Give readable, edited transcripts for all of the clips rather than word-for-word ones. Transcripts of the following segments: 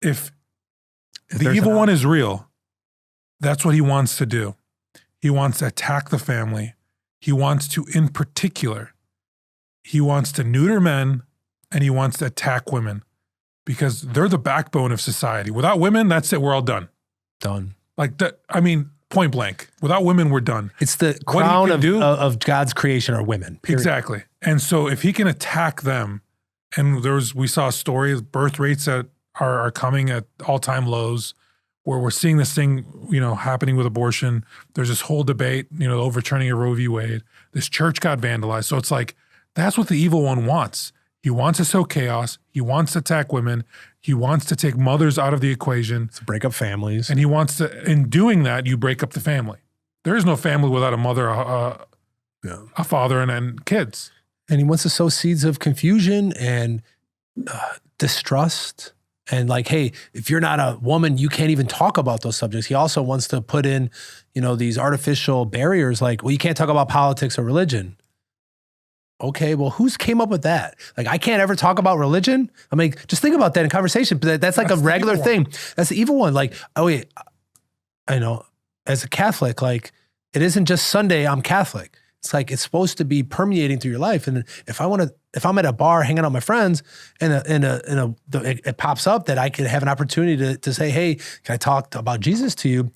if the evil one is real, that's what he wants to do. He wants to attack the family. He wants to, in particular, he wants to neuter men and he wants to attack women because they're the backbone of society. Without women, that's it. We're all done. Done. Like that. I mean, point blank. Without women, we're done. It's the crown of God's creation are women. Period. Exactly. And so if he can attack them, and we saw a story, birth rates that are coming at all-time lows, where we're seeing this thing, happening with abortion. There's this whole debate, overturning of Roe v. Wade. This church got vandalized. So it's like, that's what the evil one wants. He wants to sow chaos. He wants to attack women. He wants to take mothers out of the equation. To break up families. And he wants to, in doing that, you break up the family. There is no family without a mother, a father, and kids. And he wants to sow seeds of confusion and distrust. And like, hey, if you're not a woman, you can't even talk about those subjects. He also wants to put in, these artificial barriers like, well, you can't talk about politics or religion. Okay, well, who's came up with that? Like, I can't ever talk about religion? I mean, just think about that in conversation. But that's like a regular thing. That's the evil one. Like, oh, wait, I know, as a Catholic, like, it isn't just Sunday, I'm Catholic. It's like, it's supposed to be permeating through your life. And if I'm at a bar hanging out with my friends and it pops up that I could have an opportunity to say, hey, can I talk about Jesus to you?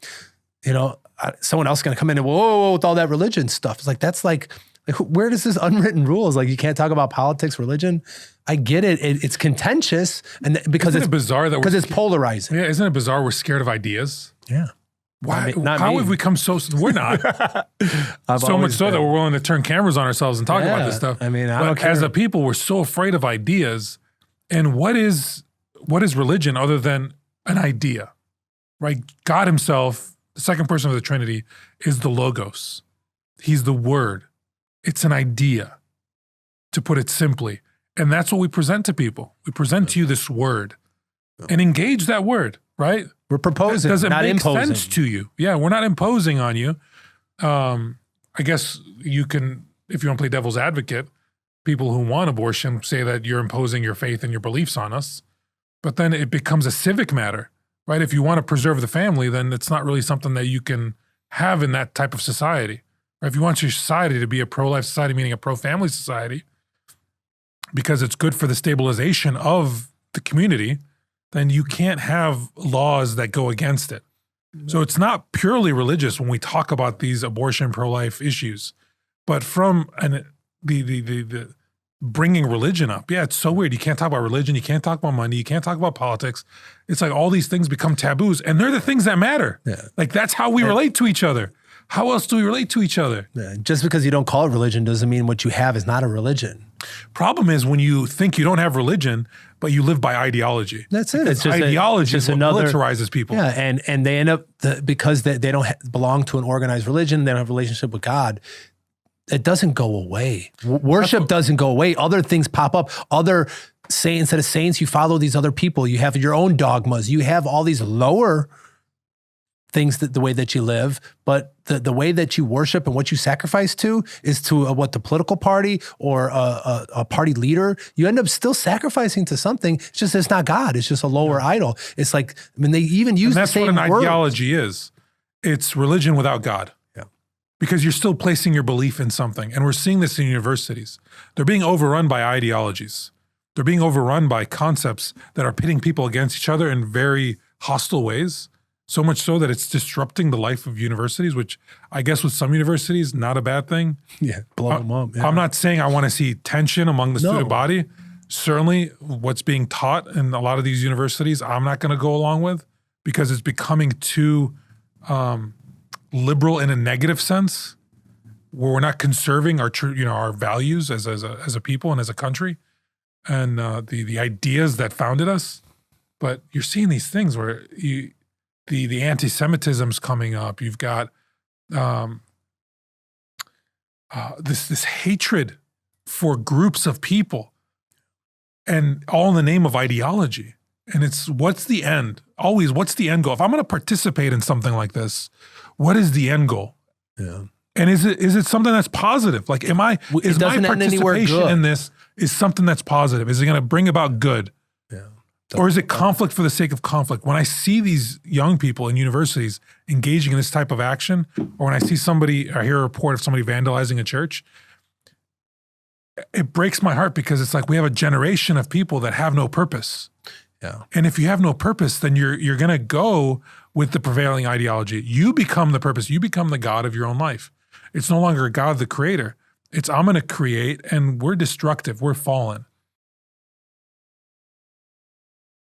Someone else is going to come in and, whoa, with all that religion stuff. It's like, that's like, where does this unwritten rules? Like, you can't talk about politics, religion. I get it. It's contentious. And because it's bizarre because it's polarizing. Yeah. Isn't it bizarre? We're scared of ideas. Yeah. Why? How have we come so? We're not so much so that we're willing to turn cameras on ourselves and talk about this stuff. I mean, I don't care. As a people, we're so afraid of ideas. And what is religion other than an idea, right? God Himself, the second person of the Trinity, is the Logos. He's the Word. It's an idea, to put it simply, and that's what we present to people. We present to you this Word, and engage that Word, right? We're proposing, does it not make imposing. sense to you? Yeah, we're not imposing on you. I guess you can, if you want to play devil's advocate, people who want abortion say that you're imposing your faith and your beliefs on us, but then it becomes a civic matter, right? If you want to preserve the family, then it's not really something that you can have in that type of society. Or if you want your society to be a pro-life society, meaning a pro-family society, because it's good for the stabilization of the community, then you can't have laws that go against it. So it's not purely religious when we talk about these abortion, pro-life issues, but from the bringing religion up. Yeah, it's so weird. You can't talk about religion. You can't talk about money. You can't talk about politics. It's like all these things become taboos, and they're the things that matter. Yeah. Like, that's how we relate to each other. How else do we relate to each other? Yeah. Just because you don't call it religion doesn't mean what you have is not a religion. Problem is when you think you don't have religion, but you live by ideology. That's it. It's just ideology is what militarizes people. Yeah, and they end up, because they don't belong to an organized religion, they don't have a relationship with God, it doesn't go away. Worship doesn't go away. Other things pop up. Other saints, instead of saints, you follow these other people. You have your own dogmas. You have all these lower things, that the way that you live, but the way that you worship and what you sacrifice to is to the political party or a party leader. You end up still sacrificing to something. It's just, it's not God. It's just a lower idol. It's like, I mean, they even use the same word. That's what an ideology is. It's religion without God. Yeah. Because you're still placing your belief in something. And we're seeing this in universities. They're being overrun by ideologies. They're being overrun by concepts that are pitting people against each other in very hostile ways. So much so that it's disrupting the life of universities, which I guess with some universities, not a bad thing. Yeah, blow them up. Yeah. I'm not saying I want to see tension among the student body. Certainly what's being taught in a lot of these universities, I'm not going to go along with, because it's becoming too liberal in a negative sense, where we're not conserving our values as a people and as a country, and the ideas that founded us. But you're seeing these things where the anti-Semitism's coming up. You've got this hatred for groups of people, and all in the name of ideology. And it's, what's the end? Always, what's the end goal? If I'm going to participate in something like this, what is the end goal? Yeah. And is it something that's positive? Like, is my participation in this is something that's positive? Is it going to bring about good? Yeah. Or is it conflict for the sake of conflict? When I see these young people in universities engaging in this type of action, or when I see somebody, or hear a report of somebody vandalizing a church, it breaks my heart because it's like we have a generation of people that have no purpose. Yeah. And if you have no purpose, then you're going to go with the prevailing ideology. You become the purpose. You become the God of your own life. It's no longer God, the creator. It's I'm going to create, and we're destructive. We're fallen.